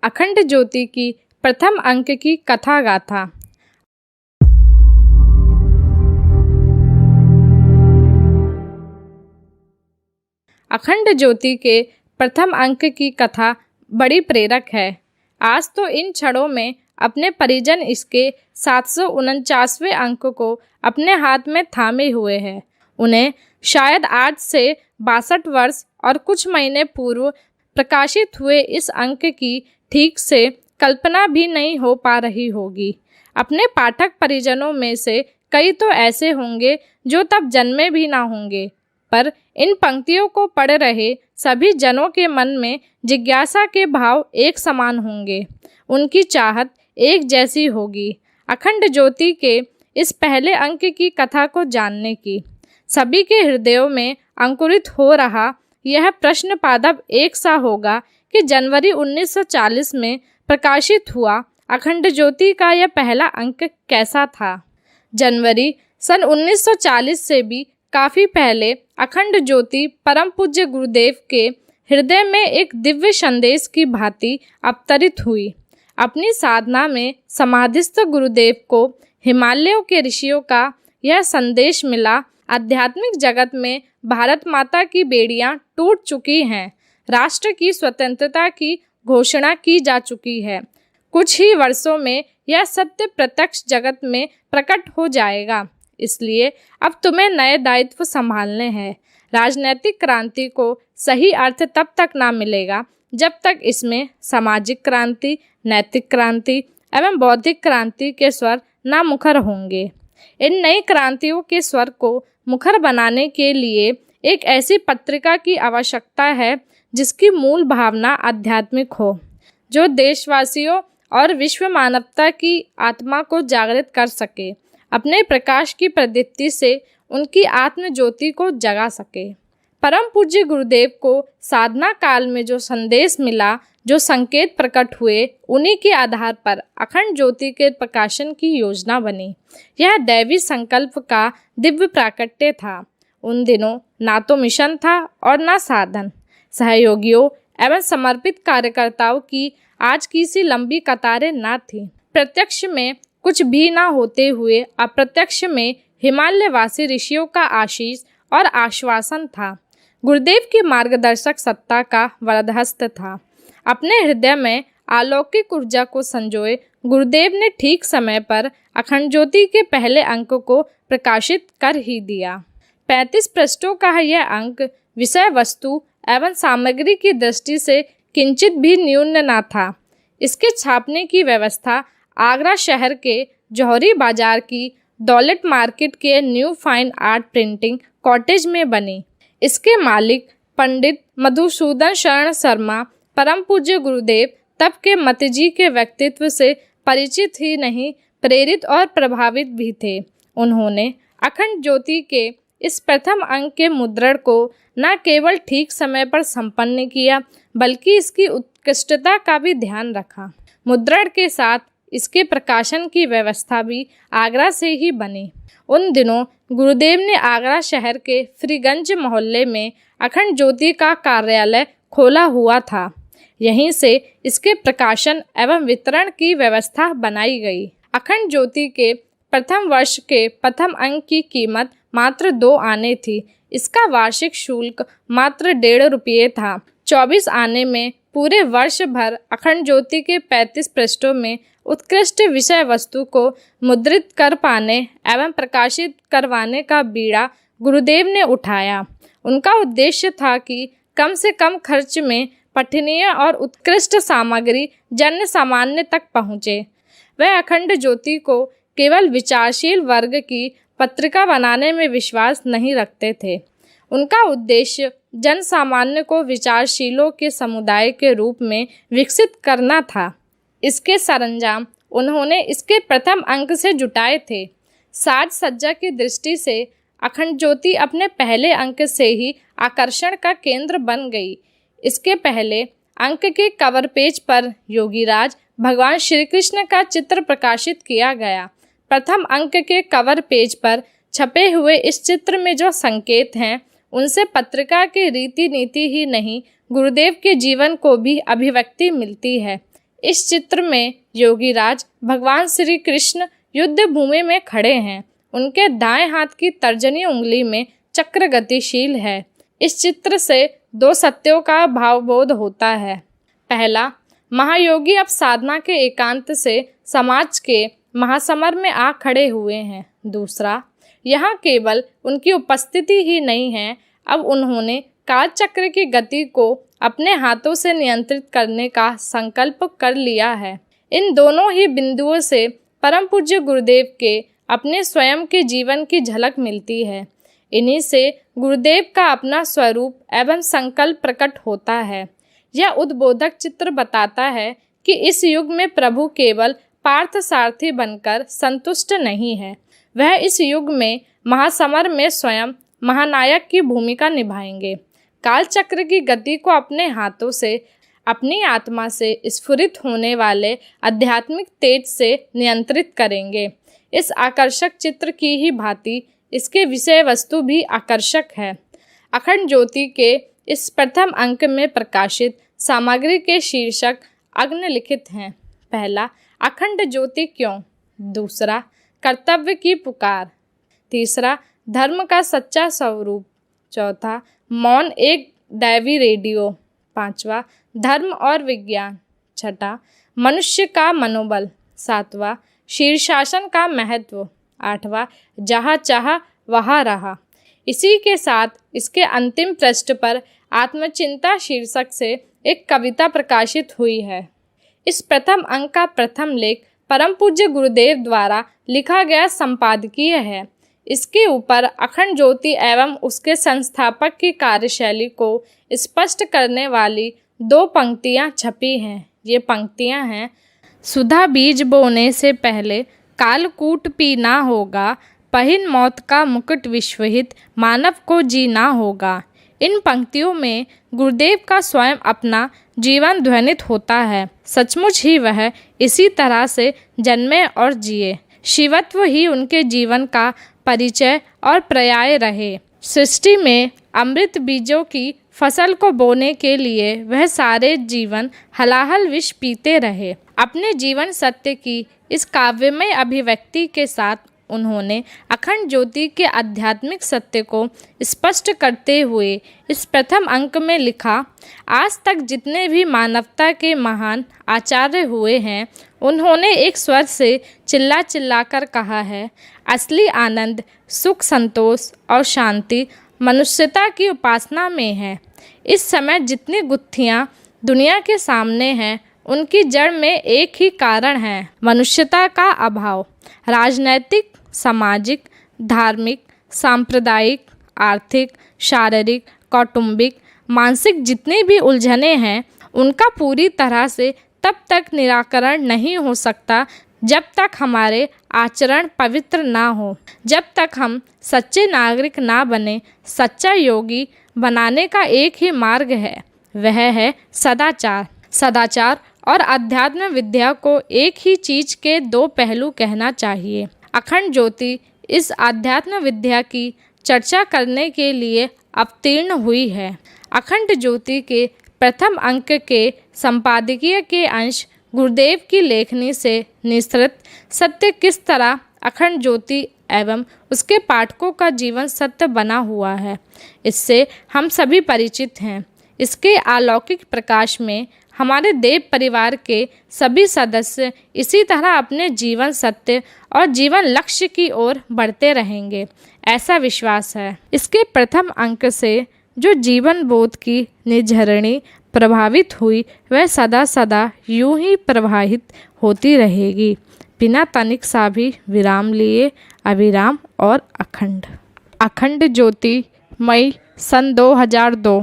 अखंड ज्योति की प्रथम अंक की कथा गाथा। अखंड ज्योति के प्रथम अंक की कथा बड़ी प्रेरक है। आज तो इन क्षणों में अपने परिजन इसके 749वें अंक को अपने हाथ में थामे हुए हैं। उन्हें शायद आज से 62 वर्ष और कुछ महीने पूर्व प्रकाशित हुए इस अंक की ठीक से कल्पना भी नहीं हो पा रही होगी। अपने पाठक परिजनों में से कई तो ऐसे होंगे जो तब जन्मे भी ना होंगे, पर इन पंक्तियों को पढ़ रहे सभी जनों के मन में जिज्ञासा के भाव एक समान होंगे। उनकी चाहत एक जैसी होगी अखंड ज्योति के इस पहले अंक की कथा को जानने की। सभी के हृदयों में अंकुरित हो रहा यह प्रश्न पादप एक सा होगा कि जनवरी 1940 में प्रकाशित हुआ अखंड ज्योति का यह पहला अंक कैसा था। जनवरी सन 1940 से भी काफ़ी पहले अखंड ज्योति परम पूज्य गुरुदेव के हृदय में एक दिव्य संदेश की भांति अवतरित हुई। अपनी साधना में समाधिस्थ गुरुदेव को हिमालयों के ऋषियों का यह संदेश मिला। आध्यात्मिक जगत में भारत माता की बेड़ियां टूट चुकी हैं। राष्ट्र की स्वतंत्रता की घोषणा की जा चुकी है। कुछ ही वर्षों में यह सत्य प्रत्यक्ष जगत में प्रकट हो जाएगा। इसलिए अब तुम्हें नए दायित्व संभालने हैं। राजनैतिक क्रांति को सही अर्थ तब तक ना मिलेगा जब तक इसमें सामाजिक क्रांति, नैतिक क्रांति एवं बौद्धिक क्रांति के स्वर ना मुखर होंगे। इन नई क्रांतियों के स्वर को मुखर बनाने के लिए एक ऐसी पत्रिका की आवश्यकता है जिसकी मूल भावना आध्यात्मिक हो, जो देशवासियों और विश्व मानवता की आत्मा को जागृत कर सके, अपने प्रकाश की प्रदीप्ति से उनकी आत्म ज्योति को जगा सके। परम पूज्य गुरुदेव को साधना काल में जो संदेश मिला, जो संकेत प्रकट हुए, उन्हीं के आधार पर अखंड ज्योति के प्रकाशन की योजना बनी। यह दैवी संकल्प का दिव्य प्राकट्य था। उन दिनों ना तो मिशन था और ना साधन। सहयोगियों एवं समर्पित कार्यकर्ताओं की आज की सी लंबी कतारें ना थी। प्रत्यक्ष में कुछ भी ना होते हुए अप्रत्यक्ष में हिमालयवासी ऋषियों का आशीष और आश्वासन था। गुरुदेव की मार्गदर्शक सत्ता का वरदहस्त था। अपने हृदय में अलौकिक ऊर्जा को संजोए गुरुदेव ने ठीक समय पर अखंड ज्योति के पहले अंक को प्रकाशित कर ही दिया। 35 पृष्ठों का यह अंक विषय वस्तु एवं सामग्री की दृष्टि से किंचित भी न्यून न था। इसके छापने की व्यवस्था आगरा शहर के जौहरी बाजार की दौलत मार्केट के new fine art printing cottage में बनी। इसके मालिक पंडित मधुसूदन शरण शर्मा परम पूज्य गुरुदेव तब के मतजी के व्यक्तित्व से परिचित ही नहीं, प्रेरित और प्रभावित भी थे। उन्होंने अखंड ज्योति के इस प्रथम अंक के मुद्रण को न केवल ठीक समय पर संपन्न किया, बल्कि इसकी उत्कृष्टता का भी ध्यान रखा। मुद्रण के साथ इसके प्रकाशन की व्यवस्था भी आगरा से ही बनी। उन दिनों गुरुदेव ने आगरा शहर के फ्रीगंज मोहल्ले में अखंड ज्योति का कार्यालय खोला हुआ था। यहीं से इसके प्रकाशन एवं वितरण की व्यवस्था बनाई गई। अखंड ज्योति के प्रथम वर्ष के प्रथम अंक की कीमत मात्र 2 आने थी। इसका वार्षिक शुल्क मात्र 1.5 रुपये था। 24 आने में पूरे वर्ष भर अखंड ज्योति के 35 पृष्ठों में उत्कृष्ट विषय वस्तु को मुद्रित कर पाने एवं प्रकाशित करवाने का बीड़ा गुरुदेव ने उठाया। उनका उद्देश्य था कि कम से कम खर्च में पठनीय और उत्कृष्ट सामग्री जन सामान्य तक पहुँचे। वह अखंड ज्योति को केवल विचारशील वर्ग की पत्रिका बनाने में विश्वास नहीं रखते थे। उनका उद्देश्य जन सामान्य को विचारशीलों के समुदाय के रूप में विकसित करना था। इसके सरंजाम उन्होंने इसके प्रथम अंक से जुटाए थे। साज सज्जा की दृष्टि से अखंड ज्योति अपने पहले अंक से ही आकर्षण का केंद्र बन गई। इसके पहले अंक के कवर पेज पर योगीराज भगवान श्री कृष्ण का चित्र प्रकाशित किया गया। प्रथम अंक के कवर पेज पर छपे हुए इस चित्र में जो संकेत हैं, उनसे पत्रिका की रीति नीति ही नहीं, गुरुदेव के जीवन को भी अभिव्यक्ति मिलती है। इस चित्र में योगीराज भगवान श्री कृष्ण युद्ध भूमि में खड़े हैं। उनके दाएं हाथ की तर्जनी उंगली में चक्र गतिशील है। इस चित्र से दो सत्यों का भावबोध होता है। पहला, महायोगी अब साधना के एकांत से समाज के महासमर में आ खड़े हुए हैं। दूसरा, यहाँ केवल उनकी उपस्थिति ही नहीं है, अब उन्होंने कालचक्र की गति को अपने हाथों से नियंत्रित करने का संकल्प कर लिया है। इन दोनों ही बिंदुओं से परम पूज्य गुरुदेव के अपने स्वयं के जीवन की झलक मिलती है। इन्हीं से गुरुदेव का अपना स्वरूप एवं संकल्प प्रकट होता है। यह उद्बोधक चित्र बताता है कि इस युग में प्रभु केवल पार्थ सारथी बनकर संतुष्ट नहीं है, वह इस युग में महासमर में स्वयं महानायक की भूमिका निभाएंगे। कालचक्र की गति को अपने हाथों से, अपनी आत्मा से स्फुरित होने वाले आध्यात्मिक तेज से नियंत्रित करेंगे। इस आकर्षक चित्र की ही भांति इसके विषय वस्तु भी आकर्षक है। अखंड ज्योति के इस प्रथम अंक में प्रकाशित सामग्री के शीर्षक अग्निलिखित हैं। पहला, अखंड ज्योति क्यों। दूसरा, कर्तव्य की पुकार। तीसरा, धर्म का सच्चा स्वरूप। चौथा, मौन एक दैवी रेडियो। पांचवा, धर्म और विज्ञान। छठा, मनुष्य का मनोबल। सातवां, शीर्षासन का महत्व। आठवां, जहाँ चाहा वहाँ रहा। इसी के साथ इसके अंतिम पृष्ठ पर आत्मचिंता शीर्षक से एक कविता प्रकाशित हुई है। इस प्रथम अंक का प्रथम लेख परम पूज्य गुरुदेव द्वारा लिखा गया संपादकीय है। इसके ऊपर अखंड ज्योति एवं उसके संस्थापक की कार्यशैली को स्पष्ट करने वाली दो पंक्तियां छपी हैं। ये पंक्तियां हैं, सुधा बीज बोने से पहले कालकूट पीना होगा, पहिन मौत का मुकुट विश्वहित मानव को जीना होगा। इन पंक्तियों में गुरुदेव का स्वयं अपना जीवन ध्वनित होता है। सचमुच ही वह इसी तरह से जन्मे और जिए। शिवत्व ही उनके जीवन का परिचय और पर्याय रहे। सृष्टि में अमृत बीजों की फसल को बोने के लिए वह सारे जीवन हलाहल विष पीते रहे। अपने जीवन सत्य की इस काव्यमय अभिव्यक्ति के साथ उन्होंने अखंड ज्योति के आध्यात्मिक सत्य को स्पष्ट करते हुए इस प्रथम अंक में लिखा, आज तक जितने भी मानवता के महान आचार्य हुए हैं, उन्होंने एक स्वर से चिल्ला चिल्लाकर कहा है, असली आनंद, सुख, संतोष और शांति मनुष्यता की उपासना में है। इस समय जितनी गुत्थियाँ दुनिया के सामने हैं, उनकी जड़ में एक ही कारण है, मनुष्यता का अभाव। राजनैतिक, सामाजिक, धार्मिक, सांप्रदायिक, आर्थिक, शारीरिक, कौटुंबिक, मानसिक जितनी भी उलझनें हैं, उनका पूरी तरह से तब तक निराकरण नहीं हो सकता जब तक हमारे आचरण पवित्र ना हो, जब तक हम सच्चे नागरिक ना बने। सच्चा योगी बनाने का एक ही मार्ग है, वह है सदाचार। सदाचार और अध्यात्म विद्या को एक ही चीज के दो पहलू कहना चाहिए। अखंड ज्योति इस अध्यात्म विद्या की चर्चा करने के लिए अवतीर्ण हुई है। अखंड ज्योति के प्रथम अंक के संपादकीय के अंश गुरुदेव की लेखनी से निसृत सत्य किस तरह अखंड ज्योति एवं उसके पाठकों का जीवन सत्य बना हुआ है, इससे हम सभी परिचित हैं। इसके अलौकिक प्रकाश में हमारे देव परिवार के सभी सदस्य इसी तरह अपने जीवन सत्य और जीवन लक्ष्य की ओर बढ़ते रहेंगे, ऐसा विश्वास है। इसके प्रथम अंक से जो जीवन बोध की निझरणी प्रभावित हुई, वह सदा सदा यूं ही प्रवाहित होती रहेगी, बिना तनिक सा भी विराम लिए, अविराम और अखंड। अखंड ज्योति, मई सन 2002।